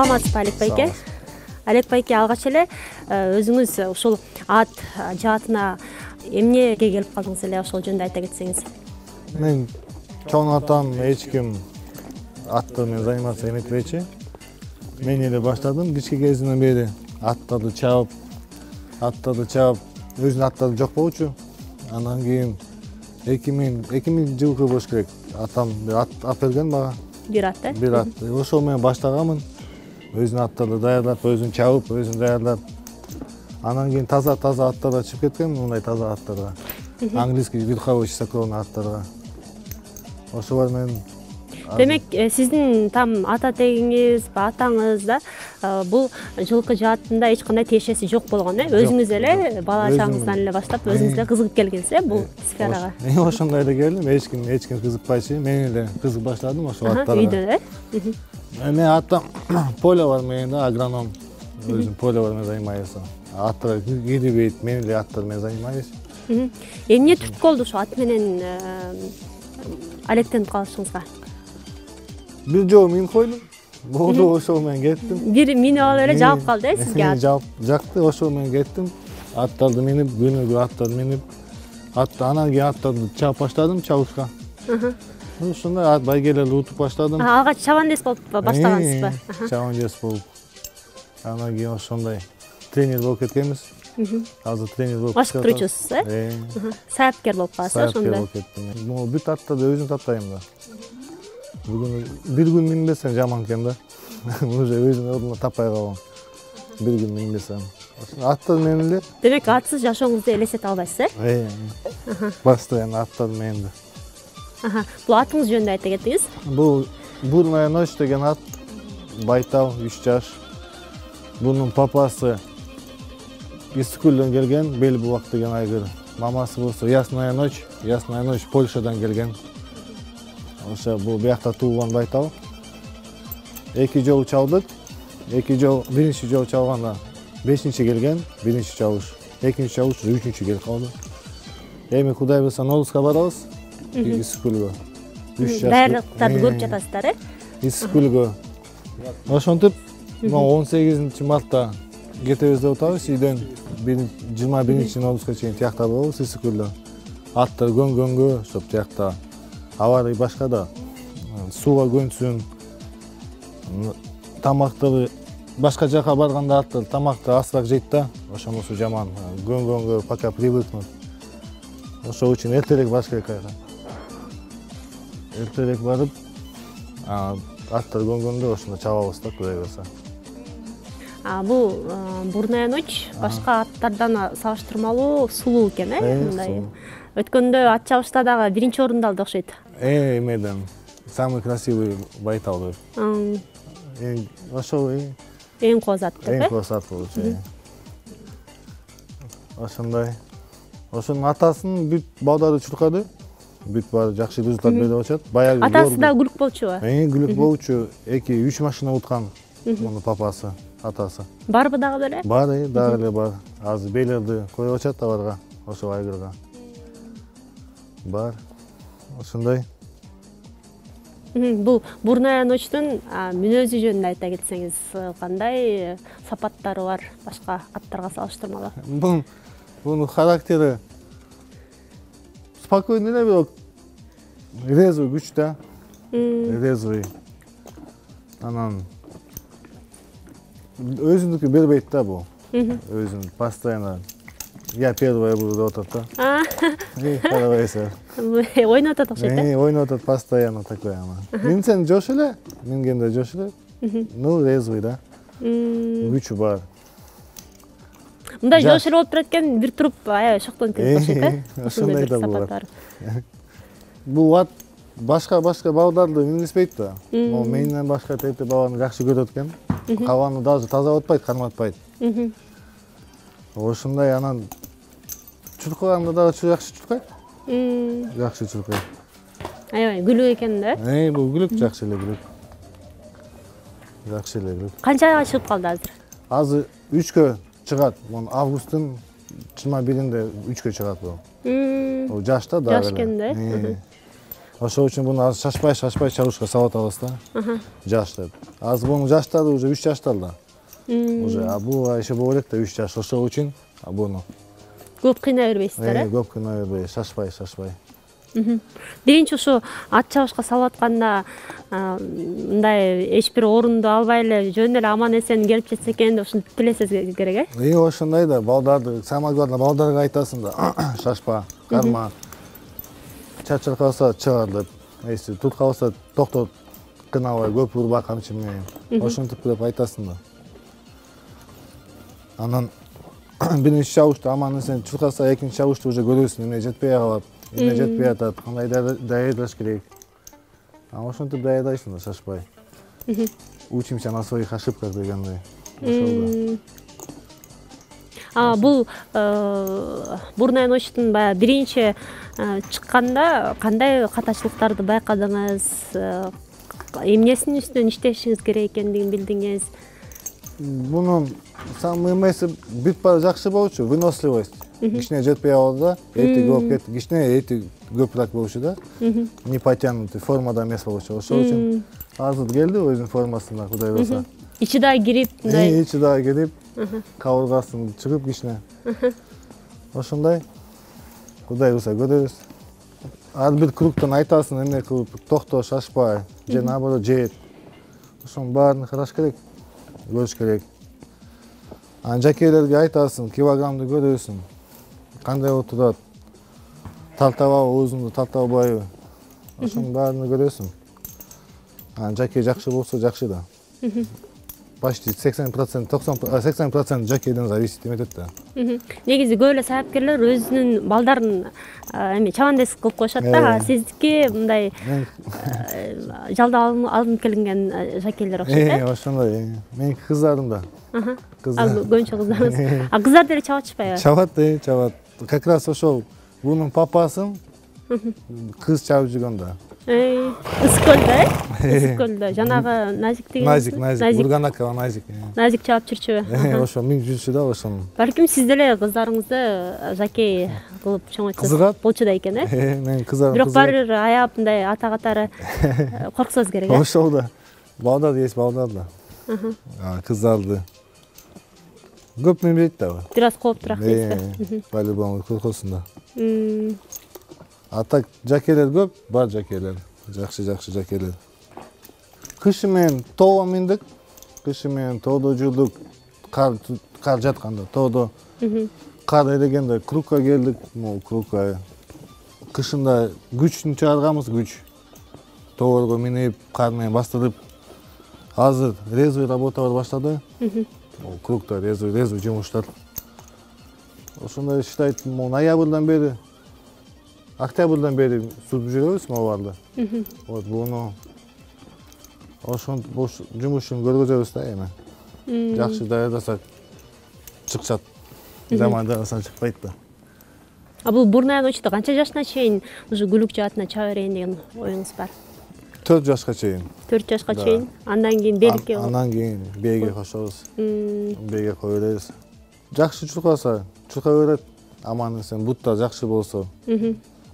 Саламатсызбы, Алек байке? Алек байке, алгач эле өзүңүз ушул ат жаатына эмнеге келип калдыңыз эле, ошол жөнүндө айта кетсеңиз. Мен чоң атам эч ким атты менен заниматься эметпечи. Мен эле баштадым кичке кезинен бери аттарды чабып, өзүнүн аттары жок болчу. Анан кийин 2000 жылкы болуш керек. Атам ат берген мага. Бир ат, Бир ат. Ошол менен баштаганмын. Өзүнүн аттарды даярдап, өзүн чабып, өзүн даярдап. Анан кийин таза аттарга чыгып кеткем, мындай таза аттарга. Английский верховой чистокровный аттарга. Ошолар менен. Демек, сиздин там ата тегиңиз, атаңыз да бул жылкы жаатында эч кандай тиешеси жок болгон, өзүңүз эле бала чагыңыздан эле баштап өзүңүз эле кызыгып келгенсиз, бул сферага. Ошондой эле келдим, эч ким кызыкпайчы, мен эле кызыгып баштадым ошол аттарга. Үйдө, Мен атам поле бар менен да, агроном. Өзүм поле бар менен занимаюсь. Аттар кирбейт, мен эле аттар менен занимаюсь. Эмне түрткү болду ошо ат менен алектенип калышыңызга? Бир жолу мин койдум. Болду, ошол менен кеттим. Бир минип алып эле жаап калды, сизге ат. Жакты, ошол менен кеттим. Аттарды минип, күнүгө аттарды минип, анан кийин аттарды чаап баштадым, чабышка. Ушундай байгелерди утуп баштадым. Алгач чабандес болуп баштагансызбы? Чабандес болуп. Анан кийин ошондой тренер болуп кеткенбиз. Азыр тренер болуп. Башкы турчусуз, саяпкер болуп каласыз, ошондой. Саяпкер болуп кеттим. Могу бүт аттарды өзүм таптайм да. Бүгүн бир күн минбесем жаман экен да. Уже өзүм ордуна таппай калам. Бир күн минбесем. Аттар менен эле. Демек, атсыз жашооңузду элестете албайсыз, Постоянно аттар менен. Бул атыңыз жөнүндө айта кетиңиз. Бул Бурная ночь деген ат. Байтал, 3 жаш. Бунун папасы Искулдөн келген, Белбулак деген айгыр. Мамасы болсо Ясная ночь Польшадан келген. Ошо бул биякта туулган байтал. 2 жолу чалдык. Биринчи жолу чалганда 5-чи келген, биринчи чабыш. Экинчи чабыш 3-чү келип калды. Эми Кудай буйруса Нолузга барабыз. Искулгө. 3 жаш. Даярдыктарды көрүп жатасыздар, Искулгө. Ошентип, 18 мартта кетебиз деп атабыз. Үйдөн 21 Нолузга чейин тиякта болобуз Искулдө. Аттар көнгөнгө, ошоп тиякта. Аварий башка да. Сууга көнсүн. Тамактарды башка жака барганда аттар тамакты азыраак жейт да. Ошонусу жаман. Көнгөнгө пока привыкнут. Ошол үчүн эртерээк барыш керек айга. Эртерээк барып, аттар көнгөндө ошондо чабабыз да, Кудай буйруса. Бул Бурная ночь башка аттардан салыштырмалуу сулуу экен, мындай. Өткөндө ат чабышта дагы биринчи орунду алды окшойт. Эмеден самый красивый байтал деп. Ошол Эң кооз ат деп. Эң кооз ат болчу. Ошондой. Ошонун атасын бүт балдары чуркады. Бүт баары жакшы результат берип атышат. Баягы атасы да күлүк болчубу? Күлүк болчу. 2-3 машина уткан. Мунун папасы, атасы. Барбы дагы беле? Бар, дагы эле бар. Азыр бейлерди коюп атышат аларга, ошол айгырга. Бар. Ошондой. Бул Бурная ночтун мүнөзү жөнүндө айта кетсеңиз, кандай сапаттары бар башка аттарга салыштырмалуу? Бунун характери спокойный эле, бирок резвый күч да. Резвый. Анан өзүнүкү бербейт да бул. Өзүн постоянно я первая буду деп атат да. Карабайсың. Ойнотот окшойт, Ойнотот постоянно такой ана. Минсен жош эле, мингенде жош эле. Ну, резвый да. Күчү бар. Мындай жош эле болуп турат экен, бир туруп аябай шоктонуп кетип окшойт, Ошондой да болот. Бул ат башка балдарды миниспейт да. Могу менен башка тепте баланы жакшы көрөт экен. Кабаны даже таза атпайт, карматпайт. Ошондой анан чуркаганда дагы жакшы чуркайт. Жакшы чуркайт. Аябай күлүк экен да. Бул күлүк, жакшы эле күлүк. Жакшы эле күлүк. Канчага чыгып калды азыр? Азыр 3кө чыгат. Мун августтун 21-inde 3кө чыгат бул. Жашта дагы. Жаш экен да. Ошол үчүн буну азыр шашпай чабышка салып атабыз да. Жаштап. Азыр бунун жаштары уже 3 жаштарда. Уже бул еще боло элек да 3 жаш. Ошол үчүн буну көп кыйнай бербейсиздер, э? Көп кыйнай бербей, шашпай. Биринчи ушу ат чабышка салып атканда мындай эч бир орунду албай эле жөн эле аман эсен келип жетсе экен деп ушинтип тилесеңиз керек, э? Ошондой да, балдарды, самое главное, балдарга айтасың да, шашпа, карма. Чачыр калса чыгар деп, эси тут калса токтот, кынабай, көп урба камчы менен. Ошентип деп айтасың да. Анан биринчи чабышты аман эсен чуркаса, экинчи чабышты уже көрөсүң, эмне жетпей калат, эмне жетпей атат, кандай даярдаш керек. Ошентип даярдайсың да, шашпай. Учимся на своих ошибках дегендей. Бул бурная ночтун баягы биринчи чыкканда кандай катачылыктарды байкадыңыз? Эмнесинин үстүнөн иштешиңиз керек экендигин билдиңиз? Бунун самый эмеси бүт бара жакшы болчу, выносливость. Кичине жетпей калды да, эти көп кетти, кичине эти көпүрөөк болчу да. Не потянутый, формада эмес болчу. Ошол үчүн азыр келди өзүнүн формасына, кудай болсо. Ичи дагы кирип, мындай. Ичи дагы кирип, кабыргасын чыгып кичине. Ошондой. Кудай болсо көрөбүз. Ар бир кругтан айтасың, эмне кылып, токто, шашпай, же наоборот жет. Ошонун баарын караш керек, көрүш керек. Жакейлерге айтасың, килограммды көрөсүң. Кандай отурат, тартабабы, оозунду тартабайбы. Ошонун баарын көрөсүң. Жакей жакшы болсо жакшы да. Почти 80%, 80% жакейден зависит эметет да. Негизи көп эле саапкерлер өзүнүн балдарын чабандес кылып коюшат да. Сиздики мындай жалда алынып келинген жакейлер окшойт, э? Ошондой. Меники кыздарым да. Көбүнчө кыздарыбыз. Кыздар деле чабатышпайбы? Чабат. Как раз ошол бунун папасын кыз чабып жүргөн да. Ысыккөлдө, э? Ысыккөлдө. Жанагы Назик деген. Назик. Бурганакова Назик. Назик чабып жүрчүбү? Ошо миң жүрчү да ошонун. Балким сиз деле кыздарыңызды жакей кылып чоңойтсоңуз болчу да экен, э? Менин кыздарым. Бирок баары бир аяп мындай ата катары корксоңуз керек, э? Ошол да. Балдар есть балдар да. Кыздарды көп мемлекет да. Бир аз кооптураак дейсизби? По-любому коркосуң да. А так жакейлер көп, бар жакейлер. Жакшы жакейлер. Кышы менен тоого миндик. Кышы менен тоодо жүрдүк. Кар жатканда тоодо. Кар эрегенде кругка келдик, кругка. Кышында күчүн чыгарганбыз, күч. Тоолорго минип, кар менен бастырып. Азыр резвый работалар баштады. Кругта резвый жумуштар. Ошондой иштейт, ноябрдан бери, октябрдан бери сузуп жүрөбүз аларды. Вот буну ошон жумушун көргөзөбүз да эми. Жакшы даярдасак чыкчат. Жаман даярдасак чыкпайт да. Бул бурная ночто канча жашына чейин ушу гүлүк жаатына чаба берейин деген оюңуз бар? 4 жашка чейин. 4 жашка чейин. Андан кийин беликке. Андан кийин бээге кошобуз. Бээге кое беребиз. Жакшы чуркаса, чурка берет. Аман эсен буттар жакшы болсо.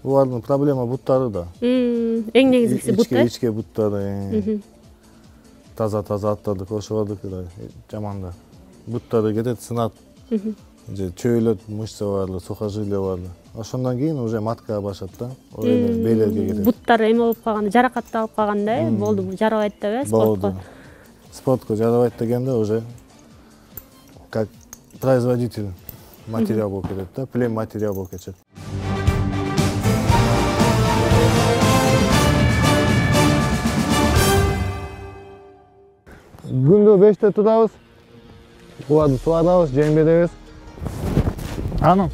Булардын проблема буттары да. Эң негизгиси бут, э? Ичке буттары. Таза аттарды кошободук да. Жаман да. Буттары кетет, сынат. Же чөйлөт, мышца барлы, сухожилия барлы. Ошондон кийин уже маткага башат да. Бээлерге кетет. Буттар эме болуп калганда, жаракатталып калганда, э? Болду, жарабайт деп, э? Спортко. Спортко жарабайт дегенде уже как производитель материал болуп кетет да, плем материал болуп кетет. Күндө 5-те турабыз. Буларды суарабыз, жем беребиз. Анан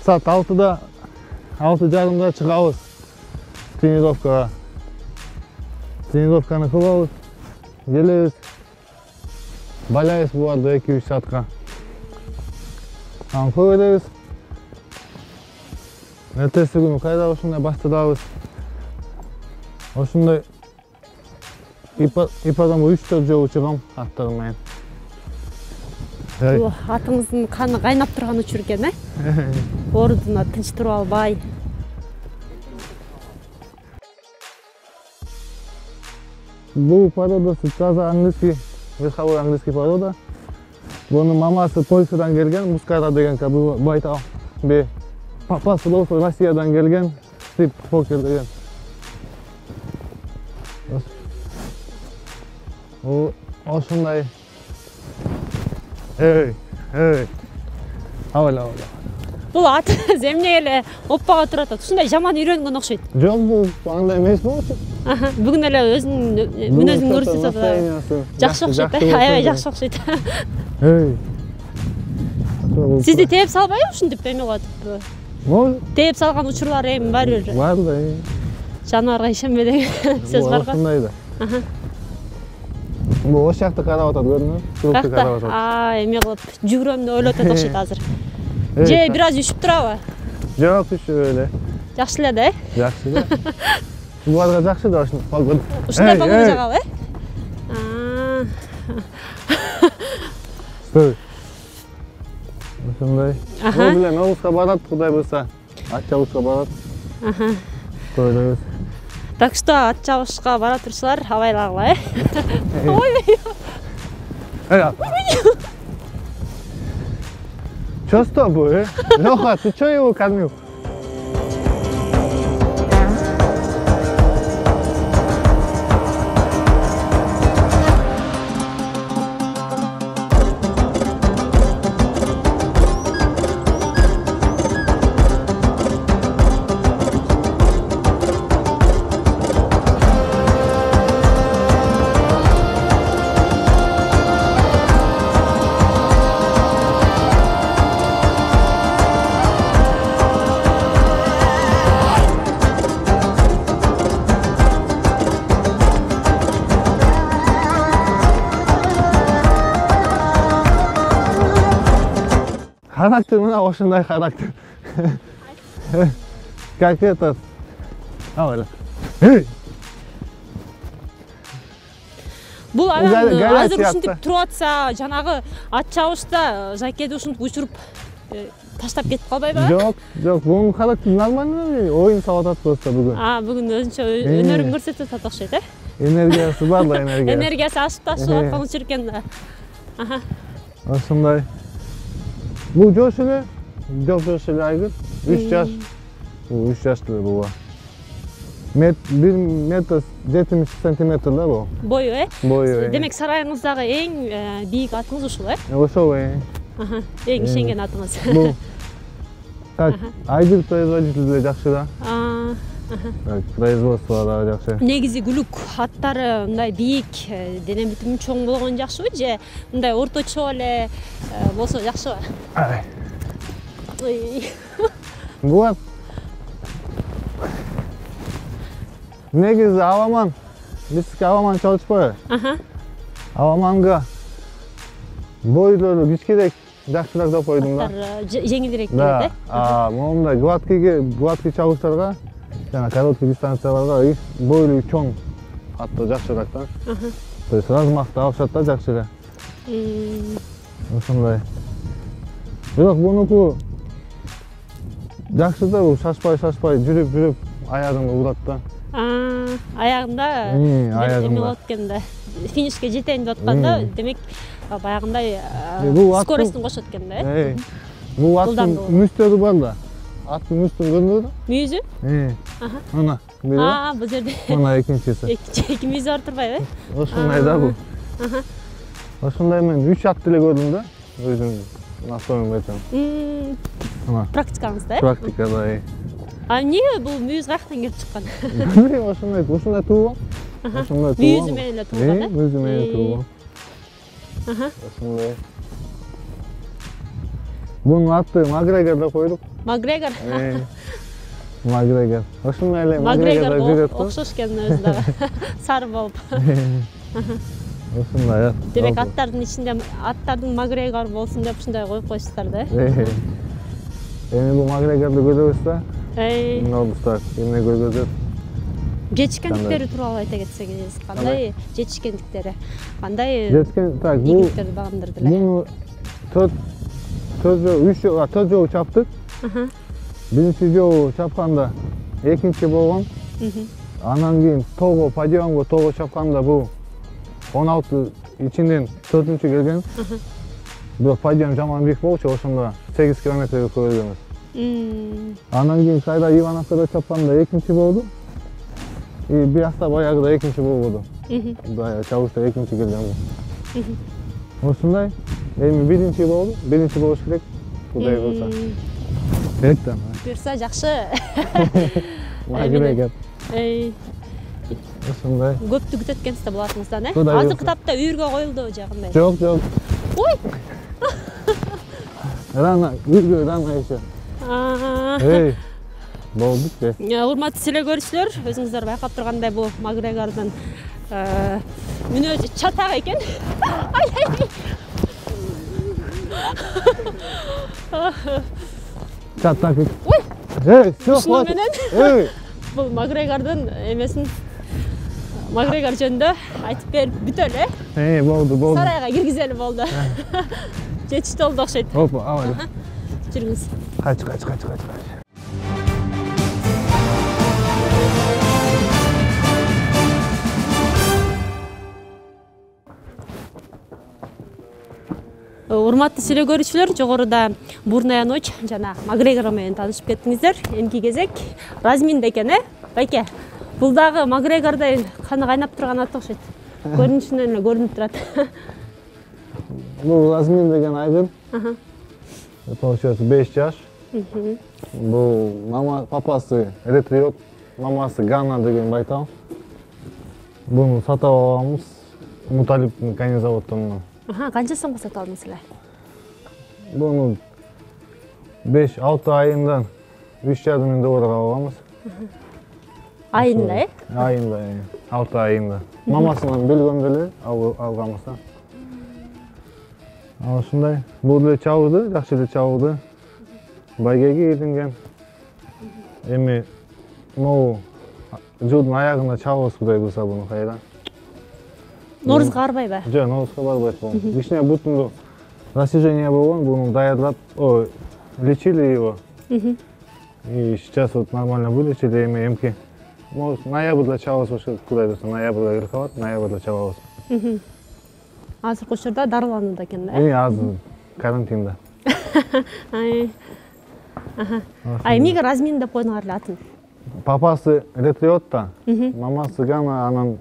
саат 6-да, 6:30-да чыгабыз тренировкага. Тренировканы кылабыз. Келебиз. Балайбыз буларды 2-3 саатка. Анан кое беребиз. Эртеси күнү кайра ошондой баштырабыз. Ошондой ипподрому 3-4 жолу чыгам аттарым менен. Атыңыздын каны кайнап турган учур экен, э? Ордуна тынч туруп албай. bu parodası таза английский, верховой английский порода. Bunun maması Polsa'dan gelgen, Muskara degen bu baytal. Be papası bolsa Rusya'dan gelgen, Steve Poker degen. O şunday. Hey. Havla. Бул ат земне эле оппага туруп атат. Ушундай жаман үйрөнгөн окшойт. Жок, бул андай эмес болчу. Бүгүн эле өзүнүн мүнөзүн көрсөтүп атат. Жакшы окшойт, аябай жакшы окшойт. Эй. Сизди тээп салбайбы ушинтип эме кылып атыппы? Мол, Тээп салган учурлар эми бар бир. бар да. Жаныбарга ишенбе деген сөз бар го. Ушундай да. Бул ош жакты карап атат, көрдүңбү? Кулукты карап атат. Эме кылып жүгүрөм деп ойлоп атат окшойт азыр. Же бир аз үшүп турабы? Жок, түшүп эле. Жакшы эле да, Жакшы да. Буларга жакшы да ушуну погон. Ушундай погон жагабы? Стой. Ушундай. Бул билем Оозга барат, Кудай буйрса. Ат чабышка барат. Койлойбуз. Так что ат чабышка бара турсулар, абайлагыла, Ойбой. Что с тобой, Лёха, ты чё его кормил? Характер мына ошондой характер. Как этот. Авара. Бул анан азыр ушинтип туруп атса, жанагы ат чабышта Жакеди ушинтип учуруп таштап кетип калбайбы? Жок, бунун характери нормальный, оюн салып атат просто бүгүн. Бүгүн өзүнчө өнөрүн көрсөтүп атат окшойт, Энергиясы бар да, энергия. Энергиясы ашып аткан учур экен да. Ошондой. Бул жош эле, жош эле айгыр. 3 жаш. 3 жаштуу бул. 1 метр 70 сантиметр да бул. Бою, Бою. Демек сарайыңыздагы эң бийик атыңыз ушул, Ошол, Эң ишенген атыңыз. Бул как айгыр производитель жакшы да. Производство да жакшы. Негизи күлүк аттары мындай бийик, дене бүтүнү чоң болгон жакшыбы же мындай орточо эле болсо жакшыбы? Бул негизи Аламан. Биздики Аламан чалышпайбы? Аламанга бойлору кичкирээк жакшыраак деп койдум да. Жеңилирээк келет, Мондай гладкий чабыштарга жана короткий дистанцияларга бойлу чоң аттар жакшыраак да. То есть размахты алышат да жакшы эле. Ошондой. Бирок бунуку жакшы да, бул шашпай жүрүп аягын урат да. Аягында эме болот экен да. Финишке жетейин деп атканда, демек баягындай скоростун кошот экен да. Бул аттын мүстөрү бар да. Аттын мүстүн көрүнөбү? Мүйүзү? Мына. Бул жерде. Мына экинчиси. Эки мүйүзү бар турбайбы? Ошондой да бул. Ошондой мен 3 атты эле көрдүм да. Өзүм настроен этем. Практикаңыз да? Практика да. Эмне бул мүйүз каяктан келип чыккан? Билбейм, ошондой туулган. Мүйүзү менен эле туулган да? Мүйүзү менен туулган. Ошондой. Бунун аты Макгрегор деп койдук. Макгрегор. Макгрегор. Ошондой эле Макгрегор жүрөт да. Окшош экен өзү дагы. Сары болуп. Ошондой. Демек аттардын ичинде аттардын Макгрегор болсун деп ушундай коюп коюшсуздар да. Эми бул Макгрегорду көрөбүз да. Нообуздар, эмне көргөзөт? Жетишкендиктери тууралуу айта кетсеңиз, кандай жетишкендиктери? Кандай так, бул ийгиликтерди багындырды эле? Муну 4 жолу чаптык. Биринчи жолу чапканда экинчи болгон. Анан кийин тоого подъемго тоого чапканда бул 16 ичинен 4-чү келген. Бирок подъем жаман бийик болчу, ошондо 8 километрге көбөйгөнбүз. Анан кийин кайда Ивановкада чапканда 2-чи болду. Бир акта баягыда 2-чи болбоду. Чабышта 2-чи келгенбиз. Ушундай. Эми 1-чи болду. 1-чи болуш керек. Кудай болсо. Керек да. Буюрса жакшы. Магрегор. Ушундай. Көптү күтөт экенсиз да булатыңыздан, Азыр китапта үйүргө коюлду же кандай? Жок, жок. Ой. Рана, үйүргө рана еще. Эй. Болду же. Урматтуу телекөрүүчүлөр, өзүңүздөр байкап тургандай бул Макгрегордун мүнөзү чатак экен. Чатак. Ой. Эй, всё, Ушуну хватит. менен Эй. бул Макгрегордун эмесин Макгрегор жөнүндө айтып берип бүтөлү, Болду, болду. Сарайга киргизели болду. Жетиштүү болду окшойт. Опа, авай. Жүрүңүз. Кач. Урматтуу телекөрүүчүлөр, жогоруда Бурная ночь жана Макгрегор менен таанышып кеттиңиздер. Эмки кезек Разминде экен, байке. Бул дагы Макгрегордой каны кайнап турган ат окшойт. Көрүнүшүнөн эле көрүнүп турат. Бул Размин деген айгыр. Получается 5 жаш. Бул мама, папасы ретриот, мамасы Ганна деген байтал. Буну сатып алганбыз Муталиптин конезаводдон. Канча сомго сатып алдыңыз эле? Буну 5-6 айында 3,5 миң долларга алганбыз. Айында, Айында, 6 айында. Мамасынан билгөндө эле алганбыз да. Ушундай. Бул эле чабылды, жакшы эле чабылды. Байгеге илинген. Эми могу жылдын аягында чабабыз, Кудай буйрса буну кайра. Норузга барбайбы? Жок, Норузга барбайт бул. Кичине бутунду растяжение болгон, буну даярлап, лечили его. И сейчас вот нормально вылечили, эми эмки. Может, ноябрда чабабыз болуш, Кудай буйрса, ноябрда кыркабат, ноябрда чабабыз. Азыркы учурда дарыланууда экен да? Азыр карантинда. Эмнеге Размин деп койдуңар эле атын? Папасы ретриотта, мамасы Гана, анан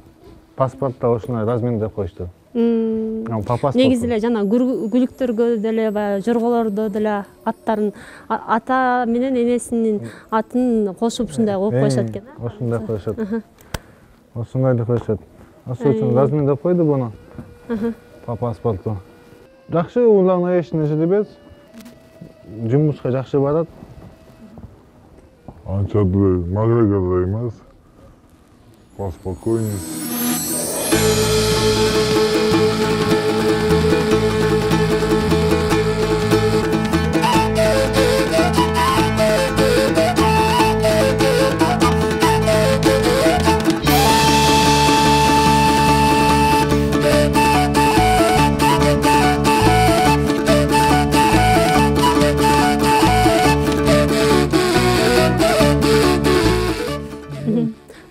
паспортта ушундай Размин деп коюшту. Негизи эле жана гүлүктөргө деле, жорголордо деле аттарын ата менен энесинин атын кошуп ушундай коюп коюшат экен. Ошондой коюшат. Ошондой деп коюшат. Ошол үчүн Размин деп койду буну. По паспорту. Жакшы уланышын жүрүбөз. Жумушка жакшы барат. Анча деле Макгрегор эмес. Поспокойней.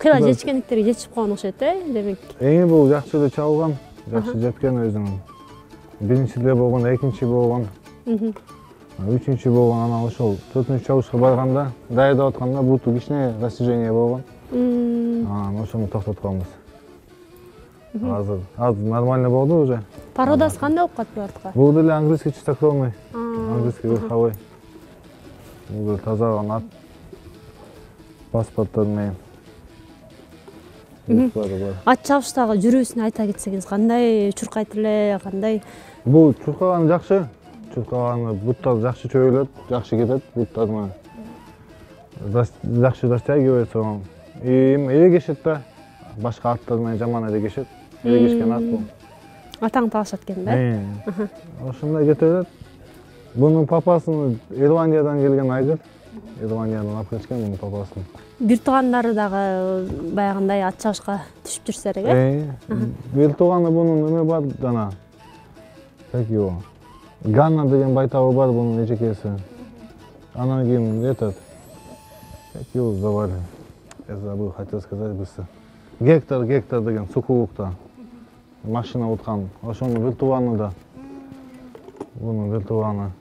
Кыйла жетишкендиктери жетишип калган окшойт, демек. Эми бул жакшы эле чабылган, жакшы жеткен өзүнүн. Биринчиде болгон, экинчи болгон, үчүнчү болгон, анан ошол 4-чү чабышка барганда, даярдап атканда буту кичине растяжение болгон. Анан ошону токтотконбуз. Азыр нормально болду уже. Породасы кандай болуп калат булардыкы? Бул деле английский чистокровный, английский верховой. Бул тазаланган ат. Паспорттор менен. Ат чабыштагы жүрүүсүн айта кетсеңиз, кандай чуркайт эле, кандай? Бул чуркаганы жакшы. Чуркаганы буттар жакшы чөйүлөт, жакшы кетет буттарына. Жакшы растягивается. Эрегешет да. Башка аттар менен жаман эрегешет. Эрегешкен ат бул. Атаң таашат экен да? Ошондой кете берет. Бунун папасынын Ирландиядан келген айгыр. Ирландиядан алып келишкен бунун папасын. Бир туугандары дагы баягындай ат чабышка түшүп жүрсө эле. Бир тууганы бунун эме бар жана. Как его? Ганна деген байтабы бар бунун эжекеси. Анан кийин этот. Как его звали? Я забыл, хотел сказать быстро. Гектар деген сукулукта машина уткан. Ошону бир тубаны да. Bunun бир тубаны.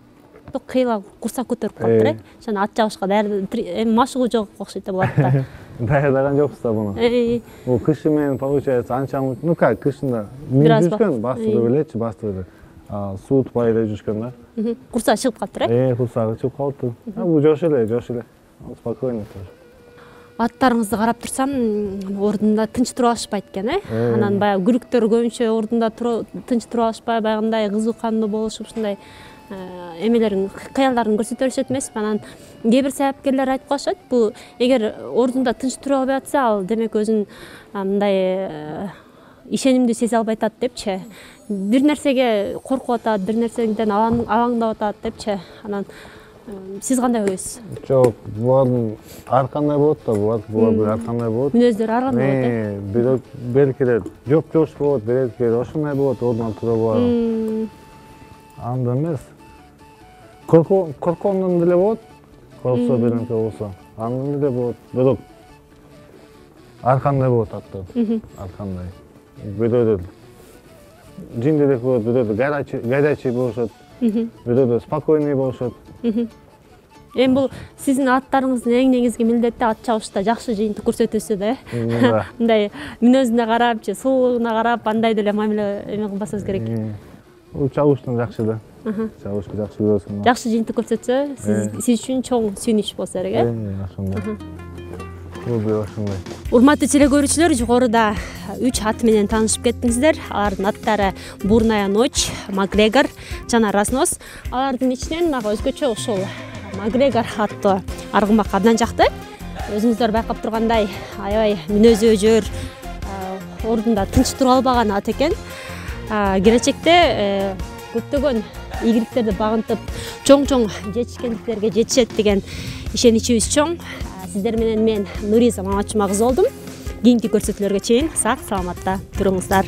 Кыйла курсак көтөрүп калыптыр э. Жана ат жабышка эми машыгуу жок окшойт да булат да. Даярдаган жокпуз да буну. Бул кышы менен получается анча, ну как, кышында минип жүргөн, бастырып элечи, бастырып эле. Суутпай эле жүргөн да. Курсак чыгып калыптыр э? Курсагы чыгып калыптыр. Бул жош эле. Спокойно тоже. Аттарыңызды карап турсам, ордунда тынч туруп алышпайт экен э? Анан баягы күрүктөр көбүнчө ордунда тынч туруп алышпай, баягындай кызуу кандуу болушуп, ушундай эмелерин, кыялдарын көрсөтө беришет эмеспи? Анан кээ бир себепкерлер айтып калышат, бул эгер ордунда тынч туруп албай атса, ал демек өзүн мындай ишенимдүү сезе албай атат депчи. Бир нерсеге коркуп атат, бир нерседен алаңдап атат депчи. Анан сиз кандай ойлойсуз? Жок, булардын ар кандай болот да, булар ар кандай болот. Мүнөздөрү ар кандай болот? Бирок белгилер жоп-жош болот, белгилер ошондой болот, ордунан тура албаган. Анда эмес. Корккондон деле болот. Корксо биринки болсо, андан деле болот. Бирок ар кандай болот аттар. Ар кандай. Бирөөдөр жиндерек болот, бирөөдөр горячий болушат. Бирөөдөр спокойный болушат. Эми бул сиздин аттарыңыздын эң негизги милдети ат чабышта жакшы жыйынтык көрсөтүүсү да. Мындай мүнөзүнө карап, сулуулугуна карап, андай деле мамиле эме кылбасыңыз керек. Бул чабыштан жакшы да. Чабышты жакшы көрөсүң. Жакшы жыйынтык көрсөтсө, сиз үчүн чоң сүйүнүч болсо керек э? Ошондой. Бул ошондой. Урматтуу теле көрүүчүлөр, жогоруда 3 ат менен таанышып кеттиңиздер. Алардын аттары Бурная ночь, Макгрегор жана Разнос. Алардын ичинен мага өзгөчө ушул Макгрегор аттуу аргымак абдан жакты. Өзүңүздөр байкап тургандай, аябай мүнөзү өжөр, ордунда тынч туруп албаган ат экен. Келечекте көптөгөн ийгиликтерди багынтып, чоң жетишкендиктерге жетишет деген ишеничибиз чоң. Сиздер менен мен Нуриза Мамачума кызы болдум. Кийинки көрсөтүүлөргө чейин сак саламатта туруңуздар.